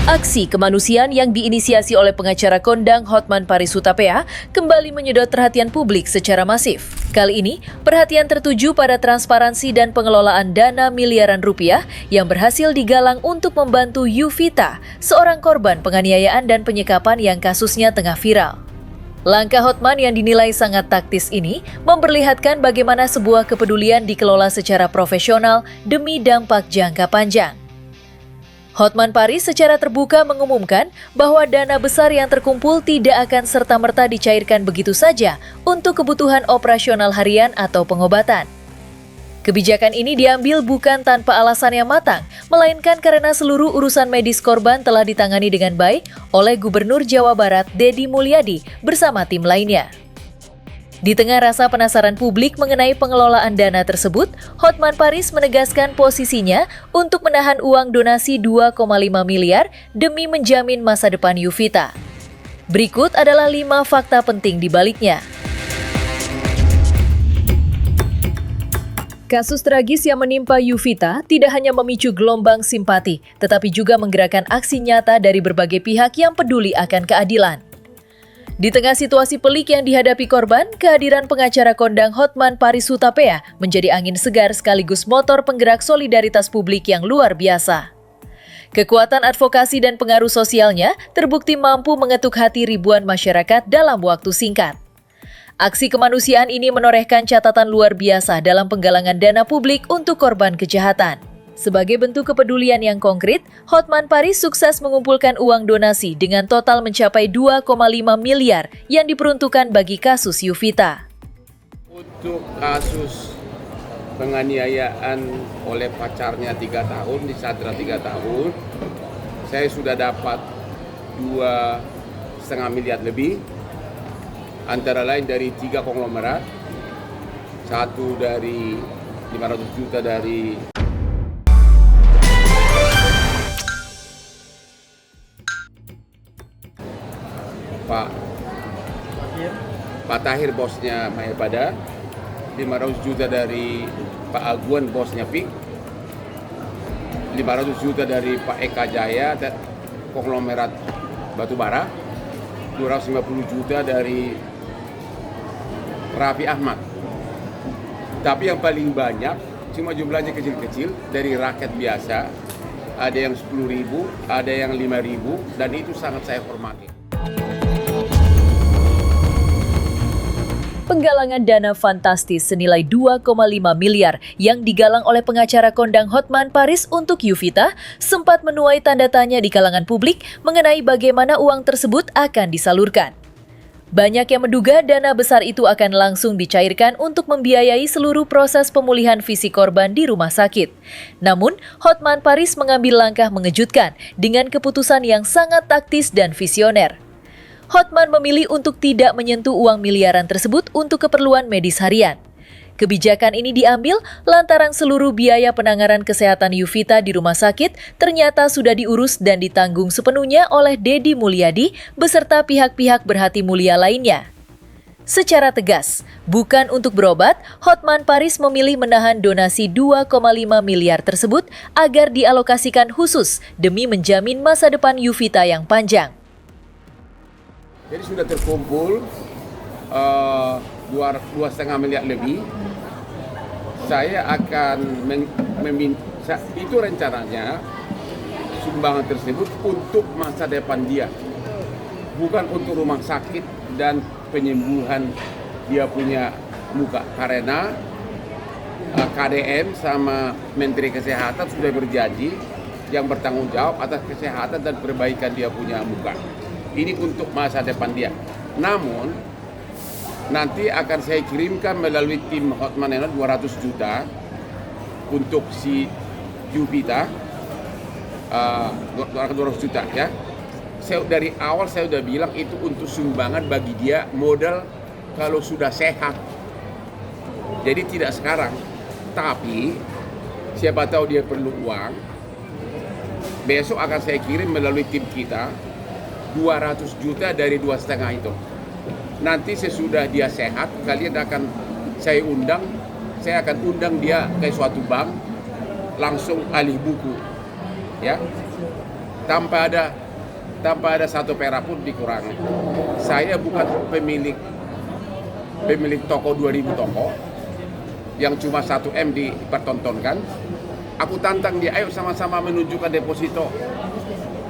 Aksi kemanusiaan yang diinisiasi oleh pengacara kondang Hotman Paris Hutapea kembali menyedot perhatian publik secara masif. Kali ini, perhatian tertuju pada transparansi dan pengelolaan dana miliaran rupiah yang berhasil digalang untuk membantu Yuvita, seorang korban penganiayaan dan penyekapan yang kasusnya tengah viral. Langkah Hotman yang dinilai sangat taktis ini memperlihatkan bagaimana sebuah kepedulian dikelola secara profesional demi dampak jangka panjang. Hotman Paris secara terbuka mengumumkan bahwa dana besar yang terkumpul tidak akan serta-merta dicairkan begitu saja untuk kebutuhan operasional harian atau pengobatan. Kebijakan ini diambil bukan tanpa alasan yang matang, melainkan karena seluruh urusan medis korban telah ditangani dengan baik oleh Gubernur Jawa Barat Deddy Mulyadi bersama tim lainnya. Di tengah rasa penasaran publik mengenai pengelolaan dana tersebut, Hotman Paris menegaskan posisinya untuk menahan uang donasi 2,5 miliar demi menjamin masa depan Yuvita. Berikut adalah 5 fakta penting di baliknya. Kasus tragis yang menimpa Yuvita tidak hanya memicu gelombang simpati, tetapi juga menggerakkan aksi nyata dari berbagai pihak yang peduli akan keadilan. Di tengah situasi pelik yang dihadapi korban, kehadiran pengacara kondang Hotman Paris Hutapea menjadi angin segar sekaligus motor penggerak solidaritas publik yang luar biasa. Kekuatan advokasi dan pengaruh sosialnya terbukti mampu mengetuk hati ribuan masyarakat dalam waktu singkat. Aksi kemanusiaan ini menorehkan catatan luar biasa dalam penggalangan dana publik untuk korban kejahatan. Sebagai bentuk kepedulian yang konkret, Hotman Paris sukses mengumpulkan uang donasi dengan total mencapai 2,5 miliar yang diperuntukkan bagi kasus Yuvita. Untuk kasus penganiayaan oleh pacarnya 3 tahun, di Sadra 3 tahun, saya sudah dapat 2,5 miliar lebih, antara lain dari 3 konglomerat, satu dari 500 juta dari Pak Tahir bosnya Mayapada, 500 juta dari Pak Aguan bosnya PIK, 500 juta dari Pak Eka Jaya konglomerat batubara, 250 juta dari Raffi Ahmad. Tapi yang paling banyak, cuma jumlahnya kecil-kecil, dari rakyat biasa, ada yang 10.000, ada yang 5.000, dan itu sangat saya hormati. Penggalangan dana fantastis senilai 2,5 miliar yang digalang oleh pengacara kondang Hotman Paris untuk Yuvita sempat menuai tanda tanya di kalangan publik mengenai bagaimana uang tersebut akan disalurkan. Banyak yang menduga dana besar itu akan langsung dicairkan untuk membiayai seluruh proses pemulihan fisik korban di rumah sakit. Namun, Hotman Paris mengambil langkah mengejutkan dengan keputusan yang sangat taktis dan visioner. Hotman memilih untuk tidak menyentuh uang miliaran tersebut untuk keperluan medis harian. Kebijakan ini diambil lantaran seluruh biaya penanganan kesehatan Yuvita di rumah sakit ternyata sudah diurus dan ditanggung sepenuhnya oleh Deddy Mulyadi beserta pihak-pihak berhati mulia lainnya. Secara tegas, bukan untuk berobat, Hotman Paris memilih menahan donasi 2,5 miliar tersebut agar dialokasikan khusus demi menjamin masa depan Yuvita yang panjang. Jadi sudah terkumpul 2,5 miliar lebih. Saya akan meminta, itu rencananya sumbangan tersebut untuk masa depan dia, bukan untuk rumah sakit dan penyembuhan dia punya muka. Karena KDM sama Menteri Kesehatan sudah berjanji yang bertanggung jawab atas kesehatan dan perbaikan dia punya muka. Ini untuk masa depan dia. Namun, nanti akan saya kirimkan melalui tim Hotman 200 juta untuk si Yuvita, 200 juta ya. Dari awal saya udah bilang itu untuk sumbangan bagi dia modal kalau sudah sehat. Jadi tidak sekarang. Tapi siapa tahu dia perlu uang. Besok akan saya kirim melalui tim kita 200 juta dari 2,5 itu. Nanti sesudah dia sehat, saya akan undang dia ke suatu bank, langsung alih buku, ya. tanpa ada satu perak pun dikurangi. Saya bukan pemilik toko 2000 toko yang cuma 1 M dipertontonkan. Aku tantang dia, ayo sama-sama menunjukkan deposito.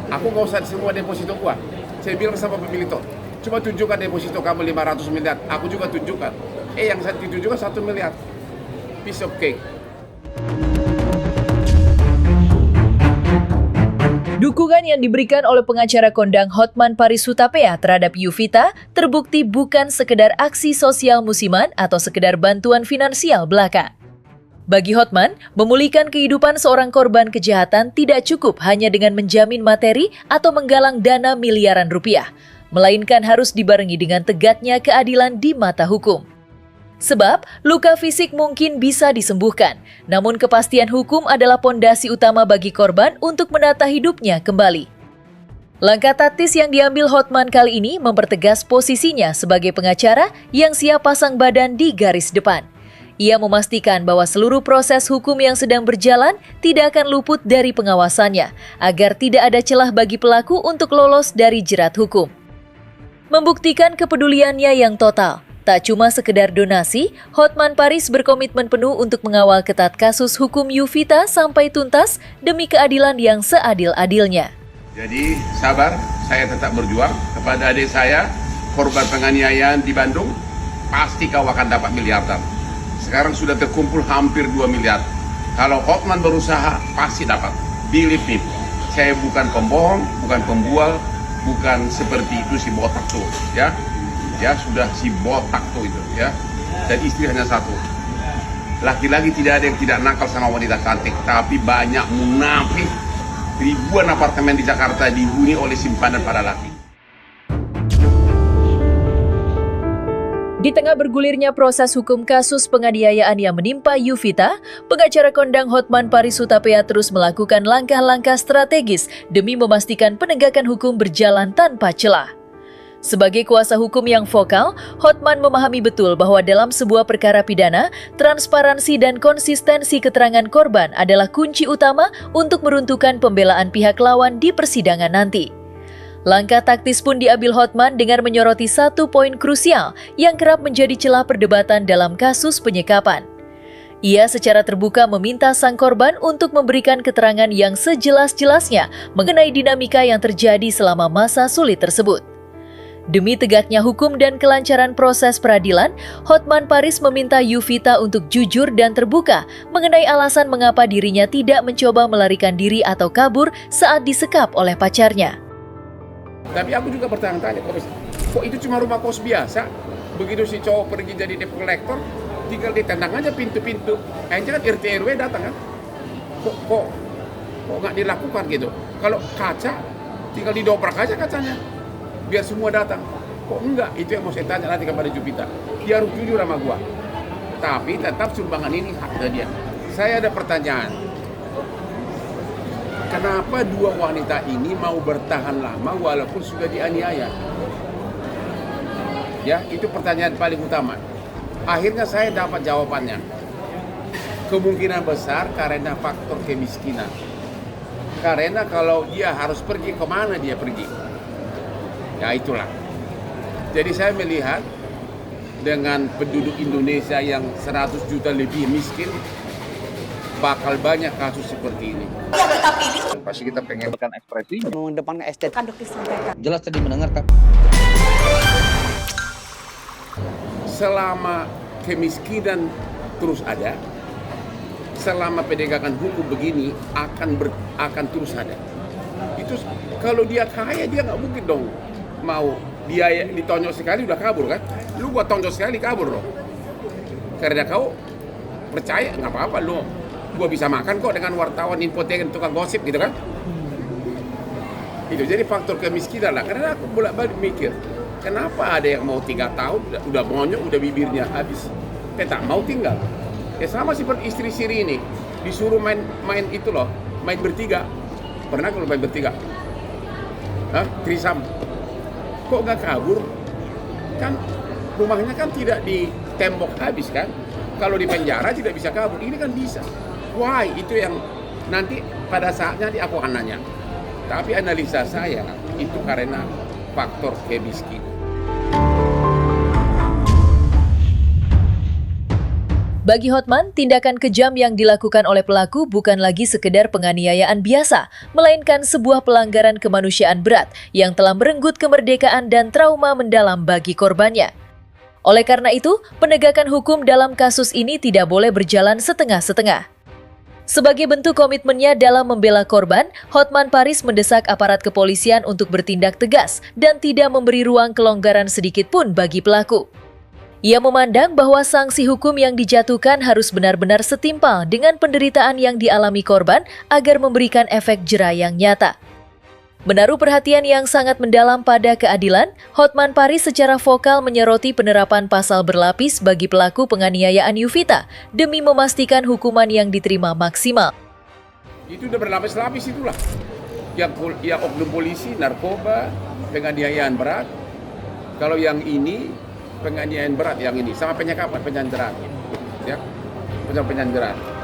Aku nggak usah semua deposito gua. Saya bilang sama pemilik toko, cuma tunjukkan deposito kamu 500 miliar. Aku juga tunjukkan. Yang saya tunjukkan 1 miliar. Piece of cake. Dukungan yang diberikan oleh pengacara kondang Hotman Paris Hutapea terhadap Yuvita terbukti bukan sekedar aksi sosial musiman atau sekedar bantuan finansial belaka. Bagi Hotman, memulihkan kehidupan seorang korban kejahatan tidak cukup hanya dengan menjamin materi atau menggalang dana miliaran rupiah, melainkan harus dibarengi dengan tegaknya keadilan di mata hukum. Sebab, luka fisik mungkin bisa disembuhkan, namun kepastian hukum adalah pondasi utama bagi korban untuk menata hidupnya kembali. Langkah taktis yang diambil Hotman kali ini mempertegas posisinya sebagai pengacara yang siap pasang badan di garis depan. Ia memastikan bahwa seluruh proses hukum yang sedang berjalan tidak akan luput dari pengawasannya, agar tidak ada celah bagi pelaku untuk lolos dari jerat hukum. Membuktikan kepeduliannya yang total, tak cuma sekedar donasi, Hotman Paris berkomitmen penuh untuk mengawal ketat kasus hukum Yuvita sampai tuntas demi keadilan yang seadil-adilnya. Jadi sabar, saya tetap berjuang kepada adik saya, korban penganiayaan di Bandung, pasti kau akan dapat miliaran. Sekarang sudah terkumpul hampir 2 miliar. Kalau Hotman berusaha, pasti dapat. Believe me, saya bukan pembohong, bukan pembual, bukan seperti itu si botak tuh, ya. Ya sudah si botak tuh itu, ya. Dan istri hanya satu. Laki-laki tidak ada yang tidak nakal sama wanita cantik, tapi banyak munafik. Ribuan apartemen di Jakarta dihuni oleh simpanan para laki. Di tengah bergulirnya proses hukum kasus penganiayaan yang menimpa Yuvita, pengacara kondang Hotman Paris Hutapea terus melakukan langkah-langkah strategis demi memastikan penegakan hukum berjalan tanpa celah. Sebagai kuasa hukum yang vokal, Hotman memahami betul bahwa dalam sebuah perkara pidana, transparansi dan konsistensi keterangan korban adalah kunci utama untuk meruntuhkan pembelaan pihak lawan di persidangan nanti. Langkah taktis pun diambil Hotman dengan menyoroti satu poin krusial yang kerap menjadi celah perdebatan dalam kasus penyekapan. Ia secara terbuka meminta sang korban untuk memberikan keterangan yang sejelas-jelasnya mengenai dinamika yang terjadi selama masa sulit tersebut. Demi tegaknya hukum dan kelancaran proses peradilan, Hotman Paris meminta Yuvita untuk jujur dan terbuka mengenai alasan mengapa dirinya tidak mencoba melarikan diri atau kabur saat disekap oleh pacarnya. Tapi aku juga bertanya-tanya, kok itu cuma rumah kos biasa? Begitu si cowok pergi jadi debt collector, tinggal ditendang aja pintu-pintu. Akhirnya kan RT RW datang kan? Kok nggak dilakukan gitu? Kalau kaca, tinggal didobrak aja kacanya, biar semua datang. Kok enggak? Itu yang mau saya tanya nanti kepada Yuvita. Dia harus jujur sama gua. Tapi tetap sumbangan ini hak dia. Saya ada pertanyaan. Kenapa dua wanita ini mau bertahan lama walaupun sudah dianiaya? Ya, itu pertanyaan paling utama. Akhirnya saya dapat jawabannya. Kemungkinan besar karena faktor kemiskinan. Karena kalau dia harus pergi, kemana dia pergi? Ya itulah. Jadi saya melihat dengan penduduk Indonesia yang 100 juta lebih miskin, bakal banyak kasus seperti ini. Pasti kita pengen mengedepankan ekspresi, mengedepankan estetika. jelas tadi mendengarkan. Selama kemiskinan terus ada, selama penegakan hukum begini akan terus ada. Itu kalau dia kaya, dia nggak mungkin dong mau dia ditonjok sekali udah kabur kan? Lu gua tonjok sekali kabur dong. Karena kau percaya nggak apa-apa lu. Gua bisa makan kok dengan wartawan, infotainment, tukang gosip gitu kan? Itu jadi faktor kemiskinan lah. Karena aku bolak-balik mikir, kenapa ada yang mau 3 tahun udah monyok, udah bibirnya habis, tak mau tinggal. Ya sama seperti istri Siri ini, disuruh main itu loh, main bertiga. Pernah kalau main bertiga? Trisam. Kok nggak kabur? Kan rumahnya kan tidak ditembok habis kan? Kalau di penjara tidak bisa kabur, ini kan bisa. Why? Itu yang nanti pada saatnya aku akan nanya. Tapi analisa saya itu karena faktor kemiskinan. Bagi Hotman, tindakan kejam yang dilakukan oleh pelaku bukan lagi sekedar penganiayaan biasa, melainkan sebuah pelanggaran kemanusiaan berat yang telah merenggut kemerdekaan dan trauma mendalam bagi korbannya. Oleh karena itu, penegakan hukum dalam kasus ini tidak boleh berjalan setengah-setengah. Sebagai bentuk komitmennya dalam membela korban, Hotman Paris mendesak aparat kepolisian untuk bertindak tegas dan tidak memberi ruang kelonggaran sedikit pun bagi pelaku. Ia memandang bahwa sanksi hukum yang dijatuhkan harus benar-benar setimpal dengan penderitaan yang dialami korban agar memberikan efek jera yang nyata. Menaruh perhatian yang sangat mendalam pada keadilan, Hotman Paris secara vokal menyoroti penerapan pasal berlapis bagi pelaku penganiayaan Yuvita demi memastikan hukuman yang diterima maksimal. Itu udah berlapis-lapis itulah. Yang oknum polisi, narkoba, penganiayaan berat. Kalau yang ini penganiayaan berat yang ini sama penyekapan, penyanderaan, ya, penyanderaan.